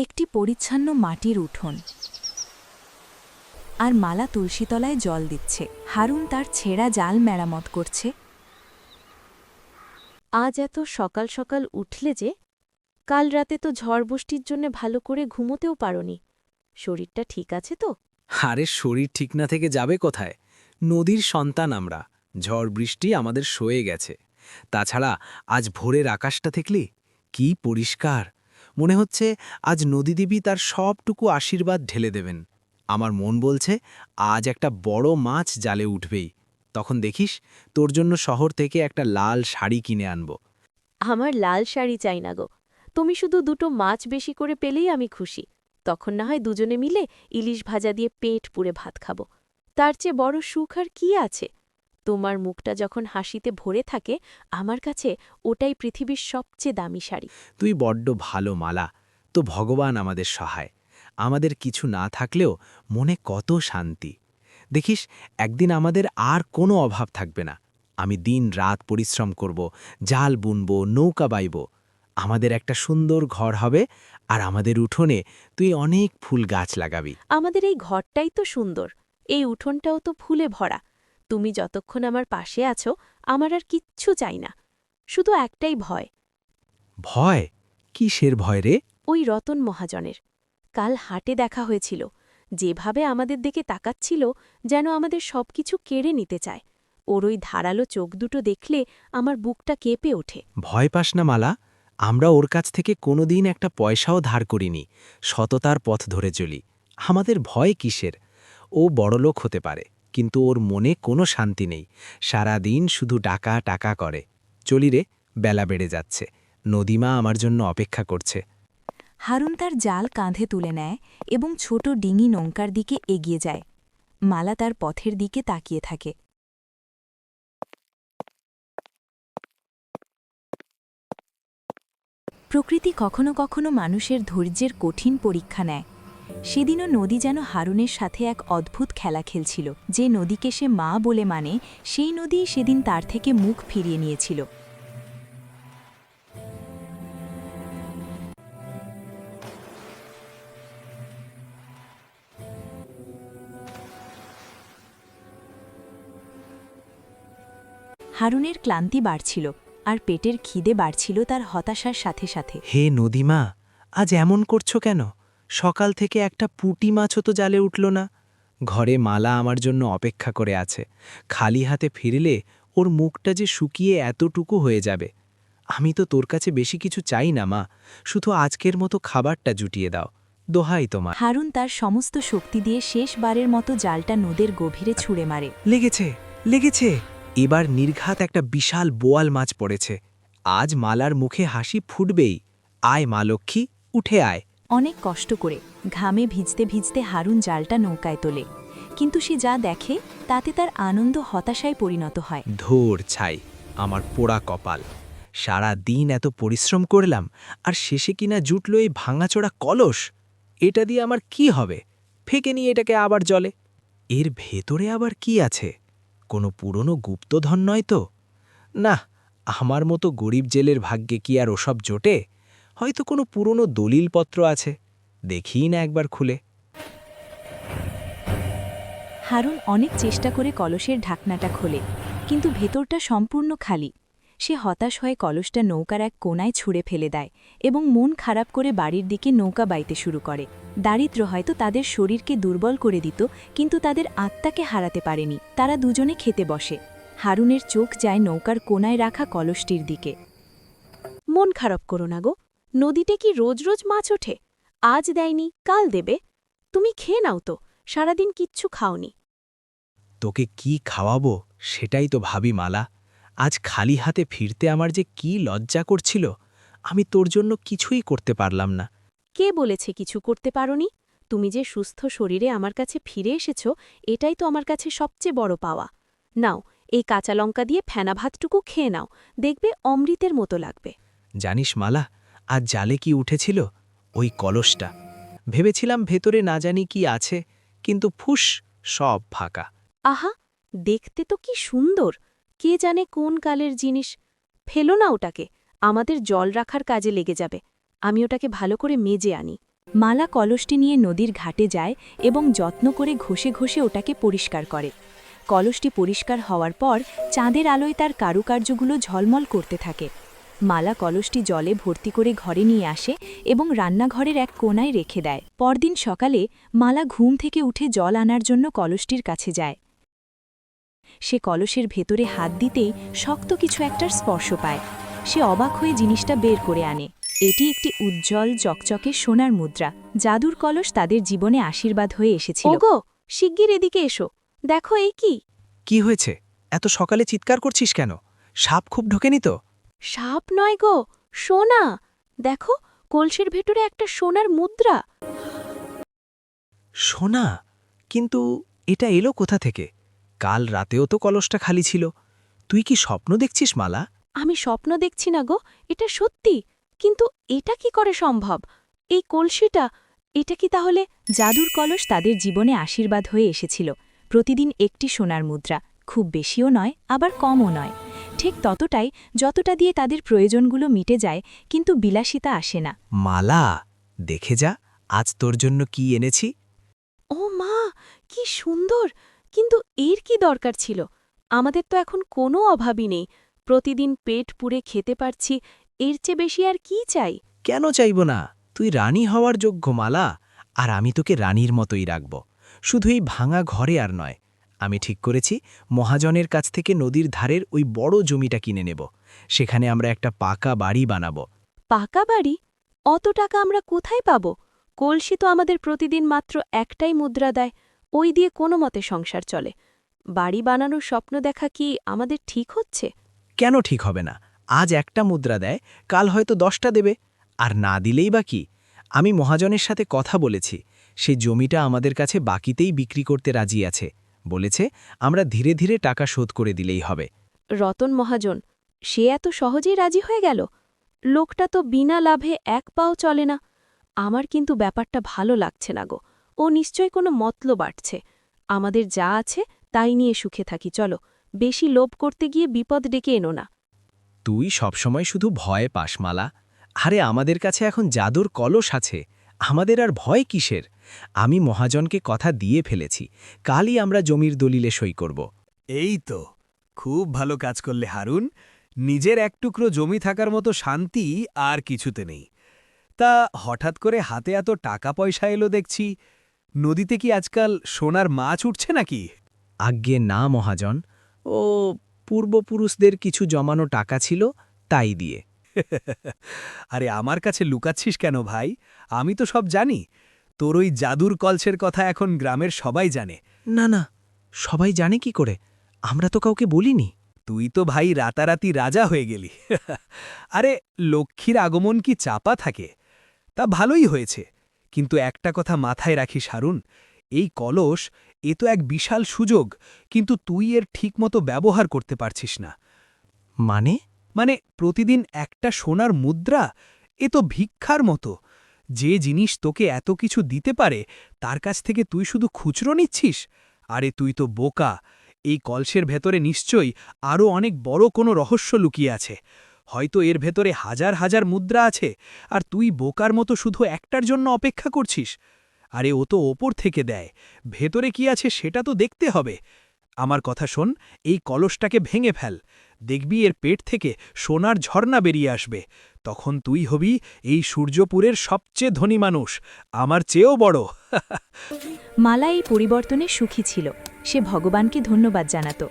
একটি পরিচ্ছন্ন মাটির উঠোন আর মালা তুলসীতলায় জল দিচ্ছে। হারুন তার ছেঁড়া জাল মেরামত করছে। আজ এত সকাল সকাল উঠলে যে? কাল রাতে তো ঝড় বৃষ্টির জন্য ভালো করে ঘুমোতেও পারোনি। শরীরটা ঠিক আছে তো? আরে শরীর ঠিক না থেকে যাবে কোথায়? নদীর সন্তান আমরা, ঝড় বৃষ্টি আমাদের সয়ে গেছে। তাছাড়া আজ ভোরের আকাশটা দেখলি কি পরিষ্কার! মনে হচ্ছে আজ নদীদেবী তার সবটুকু আশীর্বাদ ঢেলে দেবেন। আমার মন বলছে আজ একটা বড় মাছ জালে উঠবেই। তখন দেখিস তোর জন্য শহর থেকে একটা লাল শাড়ি কিনে আনব। আমার লাল শাড়ি চাই না গো। তুমি শুধু দুটো মাছ বেশি করে পেলেই আমি খুশি। তখন না হয় দুজনে মিলে ইলিশ ভাজা দিয়ে পেট পুড়ে ভাত খাবো। তার চেয়ে বড় সুখ আর কি আছে? তোমার মুখটা যখন হাসিতে ভরে থাকে, আমার কাছে ওটাই পৃথিবীর সবচেয়ে দামি শাড়ি। তুই বড্ড ভালো মালা, তো ভগবান আমাদের সহায়। আমাদের কিছু না থাকলেও মনে কত শান্তি। দেখিস একদিন আমাদের আর কোনো অভাব থাকবে না। আমি দিন রাত পরিশ্রম করব, জাল বুনব, নৌকা বাইব। আমাদের একটা সুন্দর ঘর হবে, আর আমাদের উঠোনে তুই অনেক ফুল গাছ লাগাবি। আমাদের এই ঘরটাই তো সুন্দর, এই উঠোনটাও তো ফুলে ভরা। তুমি যতক্ষণ আমার পাশে আছো, আমার আর কিচ্ছু চাই না। শুধু একটাই ভয়, ভয়? কিসের ভয় রে? ওই রতন মহাজনের। কাল হাটে দেখা হয়েছিল, যেভাবে আমাদের দিকে তাকাচ্ছিল, যেন আমাদের সবকিছু কেড়ে নিতে চায়। ওর ওই ধারালো চোখ দুটো দেখলে আমার বুকটা কেঁপে ওঠে। ভয় পাস না মালা, আমরা ওর কাছ থেকে কোনোদিন একটা পয়সাও ধার করিনি। সততার পথ ধরে চলি। আমাদের ভয় কিসের? ও বড়লোক হতে পারে, কিন্তু ওর মনে কোনো শান্তি নেই। সারা দিন শুধু টাকা টাকা করে। চলি রে, বেলা বেড়ে যাচ্ছে। নদীমা আমার জন্য অপেক্ষা করছে। হারুন তার জাল কাঁধে তুলে নেয় এবং ছোট ডিঙি নৌকার দিকে এগিয়ে যায়। মালা তার পথের দিকে তাকিয়ে থাকে। প্রকৃতি কখনো কখনো মানুষের ধৈর্যের কঠিন পরীক্ষা নেয়। সেদিনও নদী যেন হারুনের সাথে এক অদ্ভুত খেলা খেলছিল। যে নদীকে সে মা বলে মানে, সেই নদীই সেদিন তার থেকে মুখ ফিরিয়ে নিয়েছিল। হারুনের ক্লান্তি বাড়ছিল, আর পেটের খিদে বাড়ছিল তার হতাশার সাথে সাথে। হে নদীমা, আজ এমন করছো কেন? সকাল থেকে একটা পুঁটি মাছও তো জালে উঠল না। ঘরে মালা আমার জন্য অপেক্ষা করে আছে। খালি হাতে ফিরলে ওর মুখটা যে শুকিয়ে এতটুকু হয়ে যাবে। আমি তো তোর কাছে বেশি কিছু চাই না মা, শুধু আজকের মতো খাবারটা জুটিয়ে দাও, দোহাই তোমার। হারুন তার সমস্ত শক্তি দিয়ে শেষবারের মতো জালটা নদের গভীরে ছুঁড়ে মারে। লেগেছে, লেগেছে! এবার নির্ঘাত একটা বিশাল বোয়াল মাছ পড়েছে। আজ মালার মুখে হাসি ফুটবেই। আয় মা লক্ষ্মী, উঠে আয়। অনেক কষ্ট করে ঘামে ভিজতে ভিজতে হারুন জালটা নৌকায় তোলে, কিন্তু সে যা দেখে তাতে তার আনন্দ হতাশায় পরিণত হয়। ধুর ছাই, আমার পোড়া কপাল! সারা দিন এত পরিশ্রম করলাম, আর শেষে কিনা জুটল এই ভাঙাচোরা কলস। এটা দিয়ে আমার কি হবে? ফেকে নিয়ে এটাকে আবার জলে। এর ভেতরে আবার কি আছে? কোনো পুরনো গুপ্তধন নয় তো? না, আমার মতো গরিব জেলের ভাগ্যে কি আর ওসব জোটে? হয়তো কোনো পুরনো দলিলপত্র আছে, দেখিই না একবার খুলে। হারুন অনেক চেষ্টা করে কলসের ঢাকনাটা খোলে, কিন্তু ভেতরটা সম্পূর্ণ খালি। সে হতাশ হয়ে কলসটা নৌকার এক কোনায় ছুঁড়ে ফেলে দেয় এবং মন খারাপ করে বাড়ির দিকে নৌকা বাইতে শুরু করে। দারিদ্র্য হয়তো তাদের শরীরকে দুর্বল করে দিত, কিন্তু তাদের আত্মাকে হারাতে পারেনি। তারা দুজনে খেতে বসে। হারুনের চোখ যায় নৌকার কোনায় রাখা কলসটির দিকে। মন খারাপ করো না গো, নদীতে কি রোজ রোজ মাছ ওঠে? আজ দেয়নি, কাল দেবে। তুমি খেয়ে নাও তো, সারাদিন কিচ্ছু খাওনি। তোকে কি খাওয়াবো সেটাই তো ভাবি মালা। আজ খালি হাতে ফিরতে আমার যে কি লজ্জা করছিল। আমি তোর জন্য কিছুই করতে পারলাম না। কে বলেছে কিছু করতে পারোনি? তুমি যে সুস্থ শরীরে আমার কাছে ফিরে এসেছ, এটাই তো আমার কাছে সবচেয়ে বড় পাওয়া। নাও, এই কাঁচা লঙ্কা দিয়ে ফেনা ভাতটুকু খেয়ে নাও, দেখবে অমৃতের মতো লাগবে। জানিস মালা, আজ জালে কি উঠেছিল? ওই কলসটা। ভেবেছিলাম ভেতরে না জানি কি আছে, কিন্তু ফুস, সব ফাঁকা। আহা, দেখতে তো কি সুন্দর! কে জানে কোন কালের জিনিস। ফেলো না ওটাকে, আমাদের জল রাখার কাজে লেগে যাবে। আমি ওটাকে ভালো করে মেজে আনি। মালা কলসটি নিয়ে নদীর ঘাটে যায় এবং যত্ন করে ঘষে ঘষে ওটাকে পরিষ্কার করে। কলসটি পরিষ্কার হওয়ার পর চাঁদের আলোয় তার কারুকার্যগুলো ঝলমল করতে থাকে। মালা কলসটি জলে ভর্তি করে ঘরে নিয়ে আসে এবং রান্নাঘরের এক কোণায় রেখে দেয়। পরদিন সকালে মালা ঘুম থেকে উঠে জল আনার জন্য কলসটির কাছে যায়। সে কলসের ভেতরে হাত দিতেই শক্ত কিছু একটার স্পর্শ পায়। সে অবাক হয়ে জিনিসটা বের করে আনে। এটি একটি উজ্জ্বল চকচকে সোনার মুদ্রা। জাদুর কলস তাদের জীবনে আশীর্বাদ হয়ে এসেছিল। ওগো, শিগগির এদিকে এসো, দেখো এই কি। কি হয়েছে? এত সকালে চিৎকার করছিস কেন? সাপ খুব ঢোকেনি তো? সাপ নয় গো, সোনা। দেখো, কলসের ভেতরে একটা সোনার মুদ্রা। সোনা? কিন্তু এটা এলো কোথা থেকে? কাল রাতেও তো কলসটা খালি ছিল। তুই কি স্বপ্ন দেখছিস মালা? আমি স্বপ্ন দেখছি না গো, এটা সত্যি। কিন্তু এটা কি করে সম্ভব? এই কলসিটা, এটা কি তাহলে? জাদুর কলস তাদের জীবনে আশীর্বাদ হয়ে এসেছিল। প্রতিদিন একটি সোনার মুদ্রা, খুব বেশিও নয় আবার কমও নয়, ঠিক ততটাই যতটা দিয়ে তাদের প্রয়োজনগুলো মিটে যায়, কিন্তু বিলাসিতা আসে না। মালা, দেখে যা আজ তোর জন্য কি এনেছি। ও মা, কি সুন্দর! কিন্তু এর কি দরকার ছিল? আমাদের তো এখন কোনো অভাবই নেই, প্রতিদিন পেট পুড়ে খেতে পারছি, এর চেয়ে বেশি আর কি চাই? কেন চাইব না? তুই রানী হওয়ার যোগ্য মালা, আর আমি তোকে রানীর মতোই রাখব। শুধু এই ভাঙা ঘরে আর নয়, আমি ঠিক করেছি মহাজনের কাছ থেকে নদীর ধারের ওই বড় জমিটা কিনে নেব। সেখানে আমরা একটা পাকা বাড়ি বানাব। পাকা বাড়ি? অত টাকা আমরা কোথায় পাব? কলসি তো আমাদের প্রতিদিন মাত্র একটাই মুদ্রা দেয়, ওই দিয়ে কোনো মতে সংসার চলে। বাড়ি বানানোর স্বপ্ন দেখা কি আমাদের ঠিক হচ্ছে? কেন ঠিক হবে না? আজ একটা মুদ্রা দেয়, কাল হয়তো 10টা দেবে। আর না দিলেই বা কি? আমি মহাজনের সাথে কথা বলেছি, সেই জমিটা আমাদের কাছে বাকিতেই বিক্রি করতে রাজি আছে। বলেছে আমরা ধীরে ধীরে টাকা শোধ করে দিলেই হবে। রতন মহাজন, সে এত সহজেই রাজি হয়ে গেল? লোকটা তো বিনা লাভে এক পাও চলে না। আমার কিন্তু ব্যাপারটা ভালো লাগছে না গো। ও নিশ্চয় কোনো মতলব বাড়ছে। আমাদের যা আছে তাই নিয়ে সুখে থাকি, চলো। বেশি লোভ করতে গিয়ে বিপদ ডেকে এনো না। তুই সবসময় শুধু ভয় পাস মালা। আরে আমাদের কাছে এখন জাদুর কলস আছে, আমাদের আর ভয় কিসের? আমি মহাজনকে কথা দিয়ে ফেলেছি, কালই আমরা জমির দলিলে সই করব। এই তো, খুব ভালো কাজ করলে হারুন। নিজের এক টুকরো জমি থাকার মতো শান্তি আর কিছুতে নেই। তা হঠাৎ করে হাতে এত টাকা পয়সা এলো দেখছি। নদীতে কি আজকাল সোনার মাছ উঠছে নাকি? আজ্ঞে না মহাজন, ও পূর্বপুরুষদের কিছু জমানো টাকা ছিল, তাই দিয়ে। আরে আমার কাছে লুকাচ্ছিস কেন ভাই? আমি তো সব জানি। তোর ওই জাদুর কলসের কথা এখন গ্রামের সবাই জানে। না না, সবাই জানে কি করে? আমরা তো কাউকে বলিনি। তুই তো ভাই রাতারাতি রাজা হয়ে গেলি। আরে লক্ষ্মীর আগমন কি চাপা থাকে? তা ভালোই হয়েছে, কিন্তু একটা কথা মাথায় রাখিস হারুন, এই কলস এ তো এক বিশাল সুযোগ, কিন্তু তুই এর ঠিকমতো ব্যবহার করতে পারছিস না। মানে? মানে প্রতিদিন একটা সোনার মুদ্রা, এ তো ভিক্ষার মতো। যে জিনিস তোকে এত কিছু দিতে পারে তার কাছ থেকে তুই শুধু খুচরো নিচ্ছিস। আরে তুই তো বোকা। এই কলসের ভেতরে নিশ্চয়ই আরও অনেক বড় কোনো রহস্য লুকিয়ে আছে। হয়তো এর ভেতরে হাজার হাজার মুদ্রা আছে, আর তুই বোকার মতো শুধু একটার জন্য অপেক্ষা করছিস। আরে ও তো ওপর থেকে দেয়, ভেতরে কি আছে সেটা তো দেখতে হবে। আমার কথা শোন, এই কলসটাকে ভেঙে ফেল। দেখবি এর পেট থেকে সোনার ঝর্ণা বেরিয়ে আসবে। তখন তুই হবি এই সূর্যপুরের সবচেয়ে ধনী মানুষ, আমার চেয়েও বড়। মালা এই পরিবর্তনে সুখী ছিল, সে ভগবানকে ধন্যবাদ জানাত।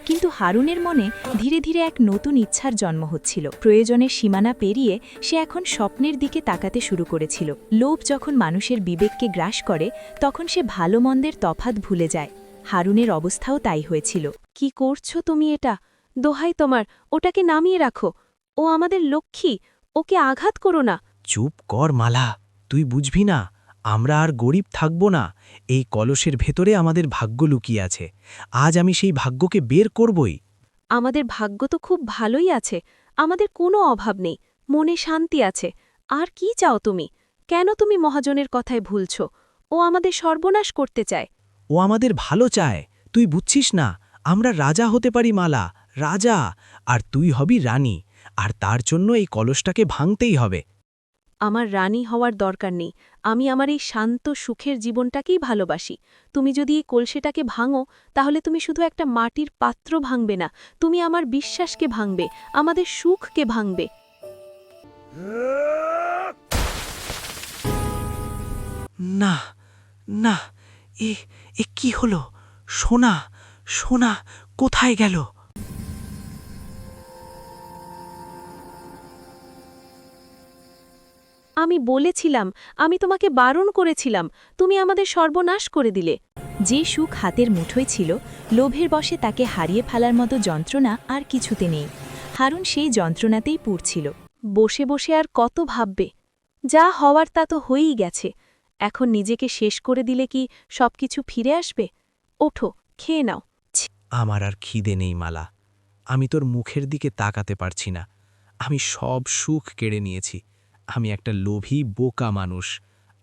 কিন্তু হারুনের মনে ধীরে ধীরে এক নতুন ইচ্ছার জন্ম হচ্ছিল। প্রয়োজনের সীমানা পেরিয়ে সে এখন স্বপ্নের দিকে তাকাতে শুরু করেছিল। লোভ যখন মানুষের বিবেককে গ্রাস করে, তখন সে ভালো মন্দের তফাৎ ভুলে যায়। হারুনের অবস্থাও তাই হয়েছিল। কি করছো তুমি এটা? দোহাই তোমার, ওটাকে নামিয়ে রাখো। ও আমাদের লক্ষ্মী, ওকে আঘাত করো না। চুপ কর মালা, তুই বুঝবি না, আমরা আর গরিব থাকব না। এই কলসের ভেতরে আমাদের ভাগ্য লুকিয়ে আছে, আজ আমি সেই ভাগ্যকে বের করবই। আমাদের ভাগ্য তো খুব ভালোই আছে, আমাদের কোনো অভাব নেই, মনে শান্তি আছে। আর কি চাও তুমি? কেন তুমি মহাজনের কথায় ভুলছ? ও আমাদের সর্বনাশ করতে চায়। ও আমাদের ভালো চায়, তুই বুঝছিস না? আমরা রাজা হতে পারি মালা, রাজা। আর তুই হবি রানী, আর তার জন্য এই কলসটাকে ভাঙতেই হবে। আমার রানী হওয়ার দরকার নেই, আমি আমার এই শান্ত সুখের জীবনটাকেই ভালোবাসি। তুমি যদি এই কলসিটাকে ভাঙো, তাহলে তুমি শুধু একটা মাটির পাত্র ভাঙবে না, তুমি আমার বিশ্বাসকে ভাঙবে, আমাদের সুখকে ভাঙবে। না না, এ এ কি হলো? সোনা, সোনা কোথায় গেল? আমি বলেছিলাম, আমি তোমাকে বারণ করেছিলাম, তুমি আমাদের সর্বনাশ করে দিলে। যে সুখ হাতের মুঠোয় ছিল, লোভের বশে তাকে হারিয়ে ফেলার মতো যন্ত্রণা আর কিছুতে নেই। হারুন সেই যন্ত্রণাতেই পুড়ছিল। বসে বসে আর কত ভাববে? যা হওয়ার তা তো হয়েই গেছে। এখন নিজেকে শেষ করে দিলে কি সবকিছু ফিরে আসবে? ওঠো, খেয়ে নাও। আমার আর খিদে নেই মালা, আমি তোর মুখের দিকে তাকাতে পারছি না। আমি সব সুখ কেড়ে নিয়েছি। আমি একটা লোভী বোকা মানুষ,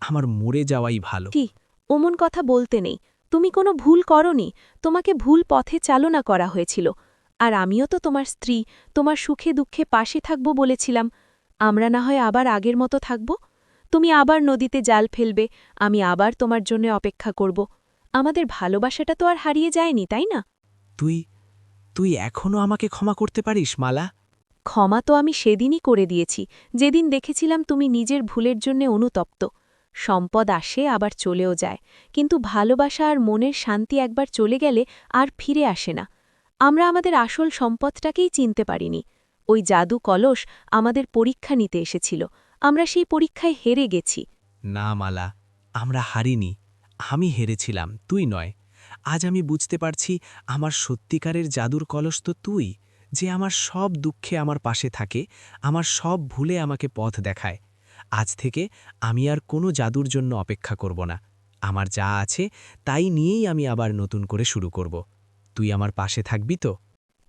আমার মরে যাওয়াই ভালো। কি অমন কথা বলতে নেই, তুমি কোনো ভুল করনি, তোমাকে ভুল পথে চালনা করা হয়েছিল। আর আমিও তো তোমার স্ত্রী, তোমার সুখে দুঃখে পাশে থাকব বলেছিলাম। আমরা না হয় আবার আগের মতো থাকব? তুমি আবার নদীতে জাল ফেলবে, আমি আবার তোমার জন্য অপেক্ষা করব। আমাদের ভালোবাসাটা তো আর হারিয়ে যায়নি, তাই না? তুই তুই এখনো আমাকে ক্ষমা করতে পারিস মালা? ক্ষমা তো আমি সেদিনই করে দিয়েছি, যেদিন দেখেছিলাম তুমি নিজের ভুলের জন্য অনুতপ্ত। সম্পদ আসে আবার চলেও যায়, কিন্তু ভালোবাসা আর মনের শান্তি একবার চলে গেলে আর ফিরে আসে না। আমরা আমাদের আসল সম্পদটাকেই চিনতে পারিনি। ওই জাদু কলস আমাদের পরীক্ষা নিতে এসেছিল, আমরা সেই পরীক্ষায় হেরে গেছি। না মালা, আমরা হারিনি, আমি হেরেছিলাম, তুই নয়। আজ আমি বুঝতে পারছি, আমার সত্যিকারের জাদুর কলস তো তুই, যে আমার সব দুঃখে আমার পাশে থাকে, আমার সব ভুলে আমাকে পথ দেখায়। আজ থেকে আমি আর কোনো জাদুর জন্য অপেক্ষা করব না। আমার যা আছে তাই নিয়েই আমি আবার নতুন করে শুরু করব। তুই আমার পাশে থাকবি তো?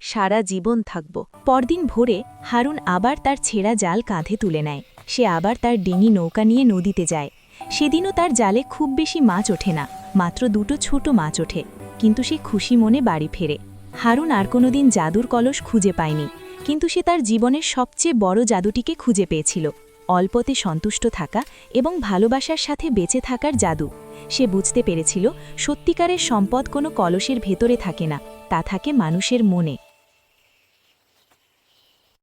সারা জীবন থাকব। পরদিন ভোরে হারুন আবার তার ছেঁড়া জাল কাঁধে তুলে নেয়। সে আবার তার ডিঙি নৌকা নিয়ে নদীতে যায়। সেদিনও তার জালে খুব বেশি মাছ ওঠে না, মাত্র দুটো ছোট মাছ ওঠে। কিন্তু সে খুশি মনে বাড়ি ফেরে। হারুন আর কোনোদিন জাদুর কলস খুঁজে পায়নি, কিন্তু সে তার জীবনের সবচেয়ে বড় জাদুটিকে খুঁজে পেয়েছিল, অল্পতে সন্তুষ্ট থাকা এবং ভালোবাসার সাথে বেঁচে থাকার জাদু। সে বুঝতে পেরেছিল, সত্যিকারের সম্পদ কোনো কলসের ভেতরে থাকে না, তা থাকে মানুষের মনে।